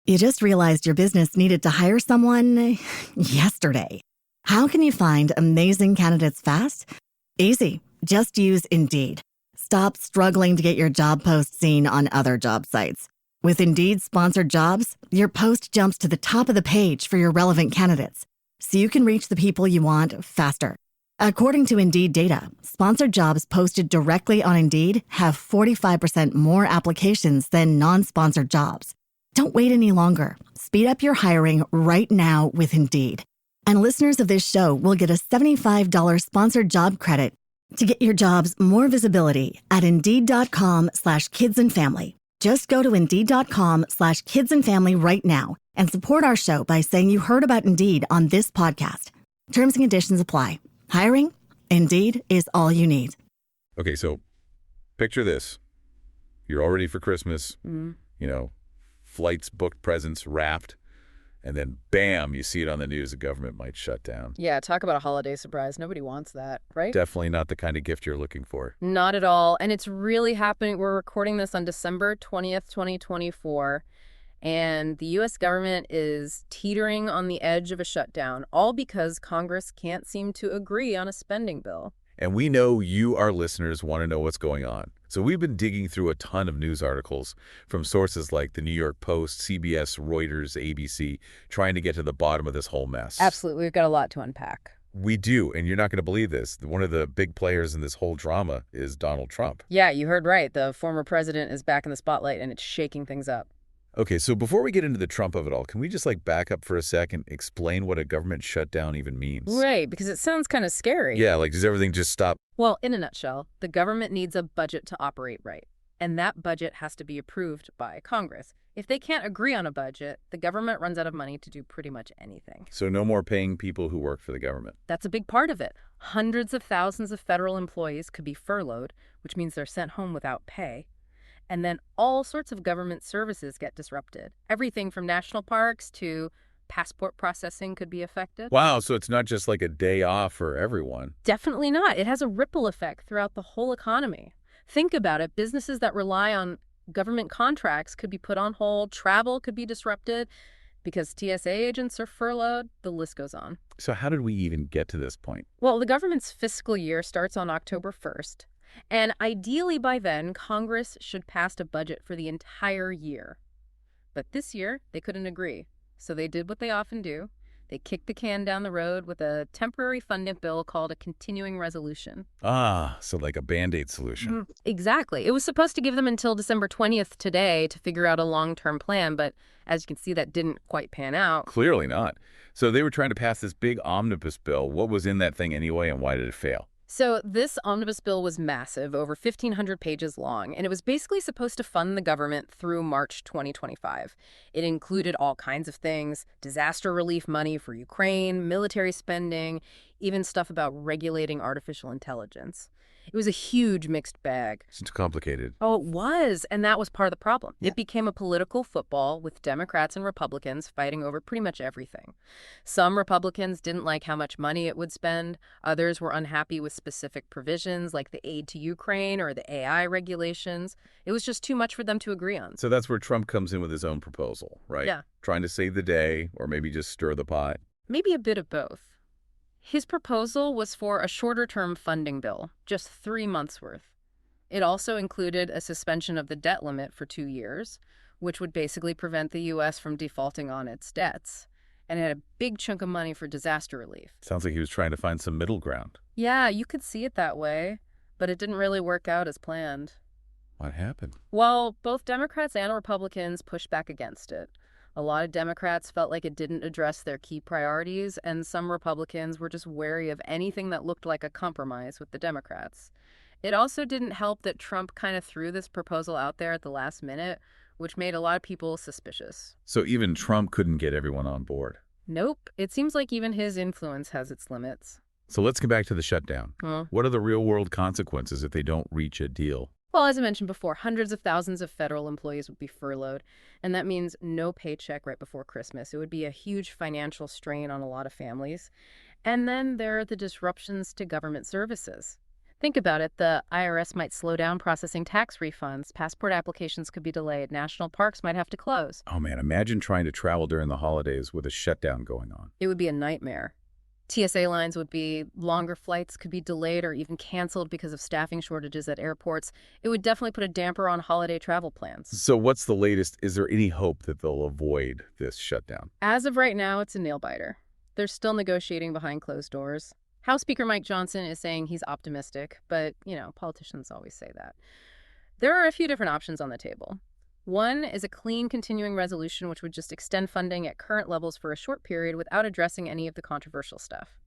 You just realized your business needed to hire someone yesterday. How can you find amazing candidates fast? Easy. Just use Indeed. Stop struggling to get your job post seen on other job sites. With Indeed sponsored jobs, your post jumps to the top of the page for your relevant candidates, so you can reach the people you want faster. According to Indeed data, sponsored jobs posted directly on Indeed have 45% more applications than non-sponsored jobs. Don't wait any longer. Speed up your hiring right now with Indeed. And listeners of this show will get a $75 sponsored job credit to get your jobs more visibility at Indeed.com/kidsandfamily. Just go to Indeed.com/kidsandfamily right now and support our show by saying you heard about Indeed on this podcast. Terms and conditions apply. Hiring? Indeed is all you need. Okay, so picture this. You're all ready for Christmas, flights booked, presents wrapped, and then bam, you see it on the news, the government might shut down. Yeah, talk about a holiday surprise. Nobody wants that, right? Definitely not the kind of gift you're looking for. Not at all. And it's really happening. We're recording this on December 20th, 2024. And the U.S. government is teetering on the edge of a shutdown, all because Congress can't seem to agree on a spending bill. And we know you, our listeners, want to know what's going on. So we've been digging through a ton of news articles from sources like the New York Post, CBS, Reuters, ABC, trying to get to the bottom of this whole mess. Absolutely. We've got a lot to unpack. We do, and you're not going to believe this. One of the big players in this whole drama is Donald Trump. Yeah, you heard right. The former president is back in the spotlight, and it's shaking things up. Okay, so before we get into the Trump of it all, can we just back up for a second, explain what a government shutdown even means? Right, because it sounds kind of scary. Yeah, does everything just stop? Well, in a nutshell, the government needs a budget to operate right, and that budget has to be approved by Congress. If they can't agree on a budget, the government runs out of money to do pretty much anything. So no more paying people who work for the government. That's a big part of it. Hundreds of thousands of federal employees could be furloughed, which means they're sent home without pay. And then all sorts of government services get disrupted. Everything from national parks to passport processing could be affected. Wow, so it's not just a day off for everyone. Definitely not. It has a ripple effect throughout the whole economy. Think about it. Businesses that rely on government contracts could be put on hold. Travel could be disrupted because TSA agents are furloughed. The list goes on. So how did we even get to this point? Well, the government's fiscal year starts on October 1st. And ideally by then, Congress should pass a budget for the entire year. But this year, they couldn't agree. So they did what they often do. They kicked the can down the road with a temporary funding bill called a continuing resolution. Ah, so like a Band-Aid solution. Exactly. It was supposed to give them until December 20th today to figure out a long-term plan, but as you can see, that didn't quite pan out. Clearly not. So they were trying to pass this big omnibus bill. What was in that thing anyway, and why did it fail? So this omnibus bill was massive, over 1,500 pages long, and it was basically supposed to fund the government through March 2025. It included all kinds of things: disaster relief money for Ukraine, military spending, even stuff about regulating artificial intelligence. It was a huge mixed bag. It's complicated. Oh, it was, and that was part of the problem. It became a political football with Democrats and Republicans fighting over pretty much everything. Some Republicans didn't like how much money it would spend. Others were unhappy with specific provisions like the aid to Ukraine or the AI regulations. It was just too much for them to agree on. So that's where Trump comes in with his own proposal, right? Yeah. Trying to save the day or maybe just stir the pot. Maybe a bit of both. His proposal was for a shorter-term funding bill, just 3 months' worth. It also included a suspension of the debt limit for 2 years, which would basically prevent the U.S. from defaulting on its debts. And it had a big chunk of money for disaster relief. Sounds like he was trying to find some middle ground. Yeah, you could see it that way, but it didn't really work out as planned. What happened? Well, both Democrats and Republicans pushed back against it. A lot of Democrats felt like it didn't address their key priorities, and some Republicans were just wary of anything that looked like a compromise with the Democrats. It also didn't help that Trump kind of threw this proposal out there at the last minute, which made a lot of people suspicious. So even Trump couldn't get everyone on board? Nope. It seems like even his influence has its limits. So let's get back to the shutdown. What are the real-world consequences if they don't reach a deal? Well, as I mentioned before, hundreds of thousands of federal employees would be furloughed, and that means no paycheck right before Christmas. It would be a huge financial strain on a lot of families. And then there are the disruptions to government services. Think about it. The IRS might slow down processing tax refunds. Passport applications could be delayed. National parks might have to close. Oh man, imagine trying to travel during the holidays with a shutdown going on. It would be a nightmare. TSA lines would be longer, flights could be delayed or even canceled because of staffing shortages at airports. It would definitely put a damper on holiday travel plans. So what's the latest? Is there any hope that they'll avoid this shutdown? As of right now, it's a nail-biter. They're still negotiating behind closed doors. House Speaker Mike Johnson is saying he's optimistic, but, politicians always say that. There are a few different options on the table. One is a clean continuing resolution, which would just extend funding at current levels for a short period without addressing any of the controversial stuff.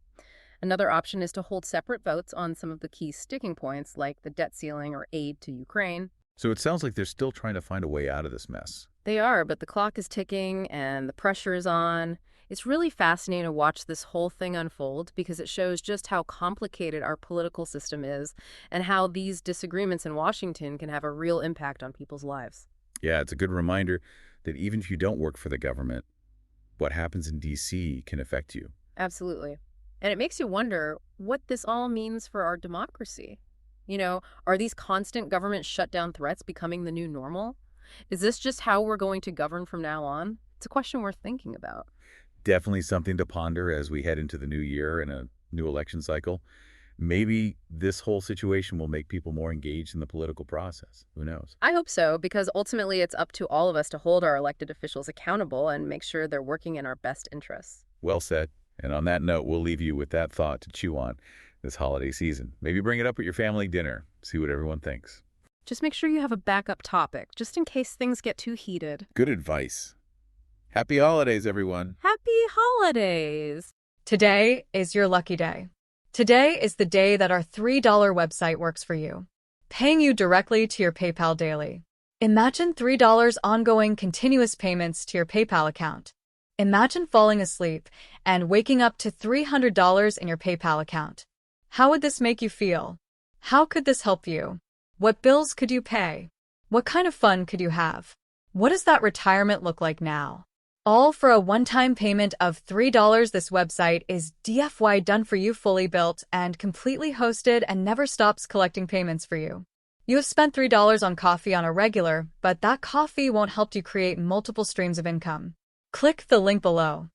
Another option is to hold separate votes on some of the key sticking points, like the debt ceiling or aid to Ukraine. So it sounds like they're still trying to find a way out of this mess. They are, but the clock is ticking and the pressure is on. It's really fascinating to watch this whole thing unfold because it shows just how complicated our political system is and how these disagreements in Washington can have a real impact on people's lives. Yeah, it's a good reminder that even if you don't work for the government, what happens in D.C. can affect you. Absolutely. And it makes you wonder what this all means for our democracy. Are these constant government shutdown threats becoming the new normal? Is this just how we're going to govern from now on? It's a question worth thinking about. Definitely something to ponder as we head into the new year and a new election cycle. Maybe this whole situation will make people more engaged in the political process. Who knows? I hope so, because ultimately it's up to all of us to hold our elected officials accountable and make sure they're working in our best interests. Well said. And on that note, we'll leave you with that thought to chew on this holiday season. Maybe bring it up at your family dinner. See what everyone thinks. Just make sure you have a backup topic, just in case things get too heated. Good advice. Happy holidays, everyone. Happy holidays! Today is your lucky day. Today is the day that our $3 website works for you, paying you directly to your PayPal daily. Imagine $3 ongoing continuous payments to your PayPal account. Imagine falling asleep and waking up to $300 in your PayPal account. How would this make you feel? How could this help you? What bills could you pay? What kind of fun could you have? What does that retirement look like now? All for a one-time payment of $3. This website is DFY done for you, fully built and completely hosted, and never stops collecting payments for you. You have spent $3 on coffee on a regular, but that coffee won't help you create multiple streams of income. Click the link below.